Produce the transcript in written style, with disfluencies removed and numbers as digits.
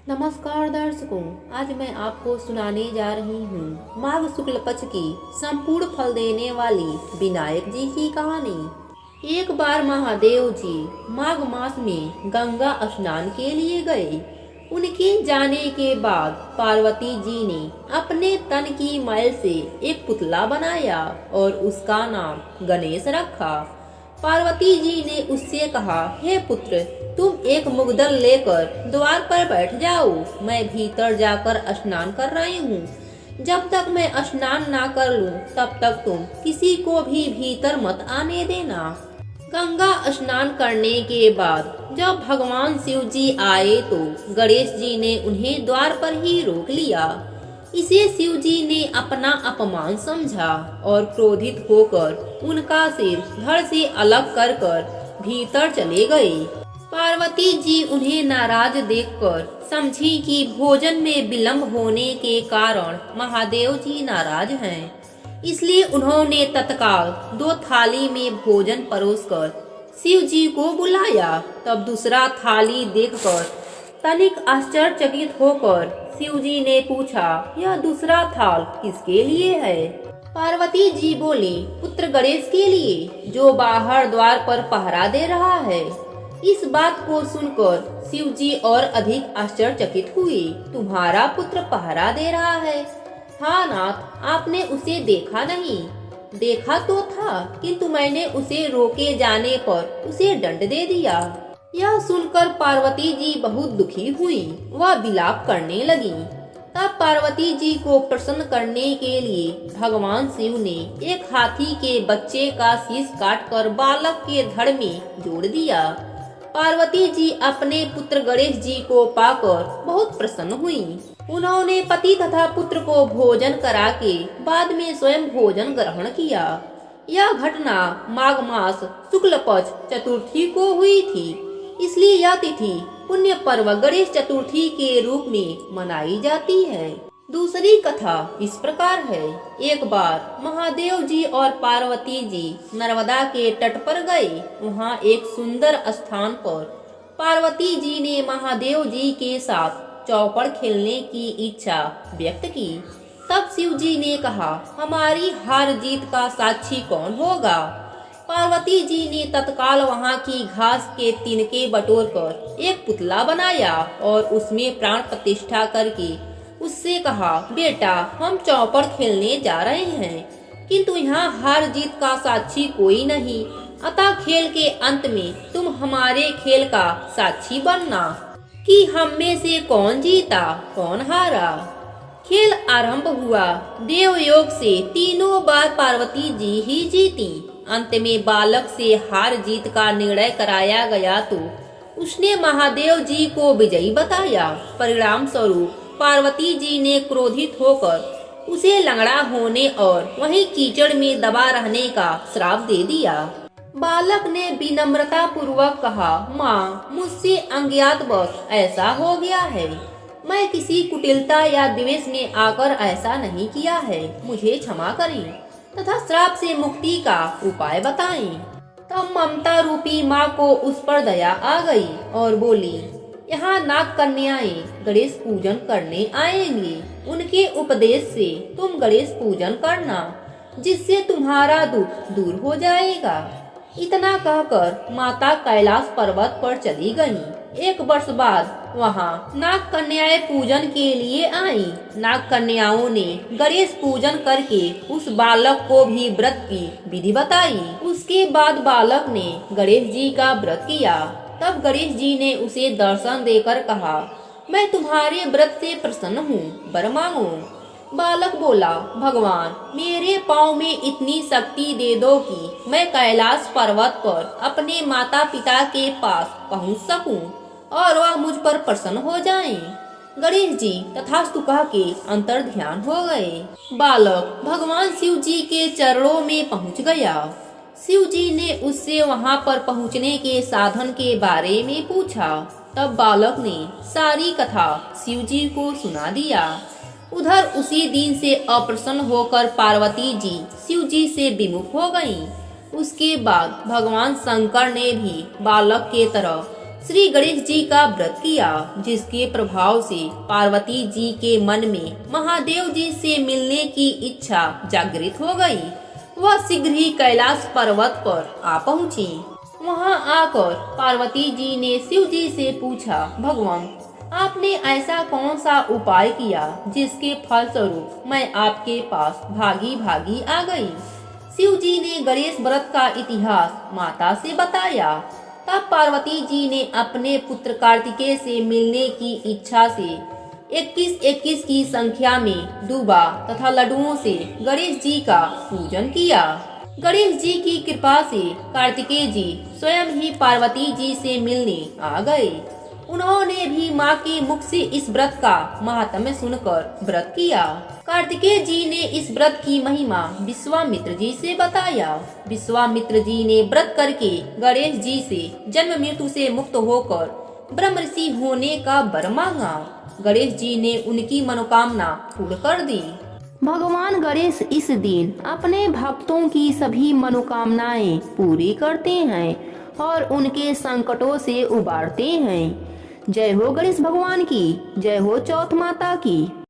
नमस्कार दर्शकों, आज मैं आपको सुनाने जा रही हूँ माघ शुक्ल पक्ष की संपूर्ण फल देने वाली विनायक जी की कहानी। एक बार महादेव जी माघ मास में गंगा स्नान के लिए गए। उनके जाने के बाद पार्वती जी ने अपने तन की मैल से एक पुतला बनाया और उसका नाम गणेश रखा। पार्वती जी ने उससे कहा, हे पुत्र, तुम एक मुग्दल लेकर द्वार पर बैठ जाओ। मैं भीतर जाकर स्नान कर रही हूँ। जब तक मैं स्नान ना कर लूँ तब तक तुम किसी को भी भीतर मत आने देना। गंगा स्नान करने के बाद जब भगवान शिव जी आए तो गणेश जी ने उन्हें द्वार पर ही रोक लिया। इसे शिव जी ने अपना अपमान समझा और क्रोधित होकर उनका सिर धड़ से अलग कर भीतर चले गए। पार्वती जी उन्हें नाराज देखकर समझी कि भोजन में विलंब होने के कारण महादेव जी नाराज हैं। इसलिए उन्होंने तत्काल 2 थाली में भोजन परोसकर शिव जी को बुलाया। तब दूसरा थाली देखकर तनिक आश्चर्यचकित होकर शिव जी ने पूछा, यह दूसरा थाल किसके लिए है? पार्वती जी बोली, पुत्र गणेश के लिए, जो बाहर द्वार पर पहरा दे रहा है। इस बात को सुनकर शिव जी और अधिक आश्चर्यचकित हुए। तुम्हारा पुत्र पहरा दे रहा है? हाँ नाथ, आपने उसे देखा नहीं? देखा तो था, किंतु मैंने उसे रोके जाने पर उसे दंड दे दिया। यह सुनकर पार्वती जी बहुत दुखी हुई। वह विलाप करने लगी। तब पार्वती जी को प्रसन्न करने के लिए भगवान शिव ने एक हाथी के बच्चे का शीश काटकर बालक के धड़ में जोड़ दिया। पार्वती जी अपने पुत्र गणेश जी को पाकर बहुत प्रसन्न हुई। उन्होंने पति तथा पुत्र को भोजन करा के बाद में स्वयं भोजन ग्रहण किया। यह घटना माघ मास शुक्ल पक्ष चतुर्थी को हुई थी। इसलिए यह तिथि पुण्य पर्व गणेश चतुर्थी के रूप में मनाई जाती है। दूसरी कथा इस प्रकार है। एक बार महादेव जी और पार्वती जी नर्मदा के तट पर गए। वहाँ एक सुंदर स्थान पर पार्वती जी ने महादेव जी के साथ चौपड़ खेलने की इच्छा व्यक्त की। तब शिव जी ने कहा, हमारी हार जीत का साक्षी कौन होगा? पार्वती जी ने तत्काल वहाँ की घास के तिनके बटोरकर एक पुतला बनाया और उसमें प्राण प्रतिष्ठा करके उससे कहा, बेटा, हम चौपड़ खेलने जा रहे हैं, किंतु यहाँ हार जीत का साक्षी कोई नहीं। अतः खेल के अंत में तुम हमारे खेल का साक्षी बनना कि हम में से कौन जीता कौन हारा। खेल आरंभ हुआ। देव योग से तीनों बार पार्वती जी ही जीती। अंत में बालक से हार जीत का निर्णय कराया गया तो उसने महादेव जी को विजयी बताया। परिणाम स्वरूप पार्वती जी ने क्रोधित होकर उसे लंगड़ा होने और वहीं कीचड़ में दबा रहने का श्राप दे दिया। बालक ने विनम्रता पूर्वक कहा, माँ, मुझसे अज्ञातवश ऐसा हो गया है। मैं किसी कुटिलता या द्वेष में आकर ऐसा नहीं किया है। मुझे क्षमा करें तथा श्राप से मुक्ति का उपाय बताएं। तब ममता रूपी माँ को उस पर दया आ गई और बोली, यहाँ नाग कन्याएं गणेश पूजन करने आएंगे। उनके उपदेश से तुम गणेश पूजन करना, जिससे तुम्हारा दुख दूर हो जाएगा। इतना कहकर माता कैलाश पर्वत पर चली गयी। 1 वर्ष बाद वहाँ नाग कन्याएं पूजन के लिए आईं। नाग कन्याओं ने गणेश पूजन करके उस बालक को भी व्रत की विधि बताई। उसके बाद बालक ने गणेश जी का व्रत किया। तब गणेश जी ने उसे दर्शन देकर कहा, मैं तुम्हारे व्रत से प्रसन्न हूँ, वर मांगो। बालक बोला, भगवान, मेरे पाँव में इतनी शक्ति दे दो कि मैं कैलाश पर्वत पर अपने माता पिता के पास पहुँच सकूं और वह मुझ पर प्रसन्न हो जाएं। गणेश जी तथास्तु कह के अंतर ध्यान हो गए। बालक भगवान शिव जी के चरणों में पहुँच गया। शिव जी ने उससे वहाँ पर पहुँचने के साधन के बारे में पूछा। तब बालक ने सारी कथा शिव जी को सुना दिया। उधर उसी दिन से अप्रसन्न होकर पार्वती जी शिव जी से विमुख हो गईं। उसके बाद भगवान शंकर ने भी बालक के तरह श्री गणेश जी का व्रत किया, जिसके प्रभाव से पार्वती जी के मन में महादेव जी से मिलने की इच्छा जागृत हो गई। वह शीघ्र ही कैलाश पर्वत पर आ पहुंची। वहां आकर पार्वती जी ने शिव जी से पूछा, भगवान, आपने ऐसा कौन सा उपाय किया जिसके फलस्वरूप मैं आपके पास भागी भागी आ गई। शिव जी ने गणेश व्रत का इतिहास माता से बताया। तब पार्वती जी ने अपने पुत्र से मिलने की इच्छा से 21-21 की संख्या में डूबा तथा लड्डुओं से गणेश जी का पूजन किया। गणेश जी की कृपा से कार्तिकेय जी स्वयं ही पार्वती जी से मिलने आ गए। उन्होंने भी मां के मुख से इस व्रत का महात्म्य सुनकर व्रत किया। कार्तिकेय जी ने इस व्रत की महिमा विश्वामित्र जी से बताया। विश्वामित्र जी ने व्रत करके गणेश जी से जन्म मृत्यु से मुक्त होकर ब्रह्म ऋषि होने का वर मांगा। गणेश जी ने उनकी मनोकामना पूर्ण कर दी। भगवान गणेश इस दिन अपने भक्तों की सभी मनोकामनाएं पूरी करते हैं और उनके संकटों से उबारते हैं। जय हो गणेश भगवान की, जय हो चौथ माता की।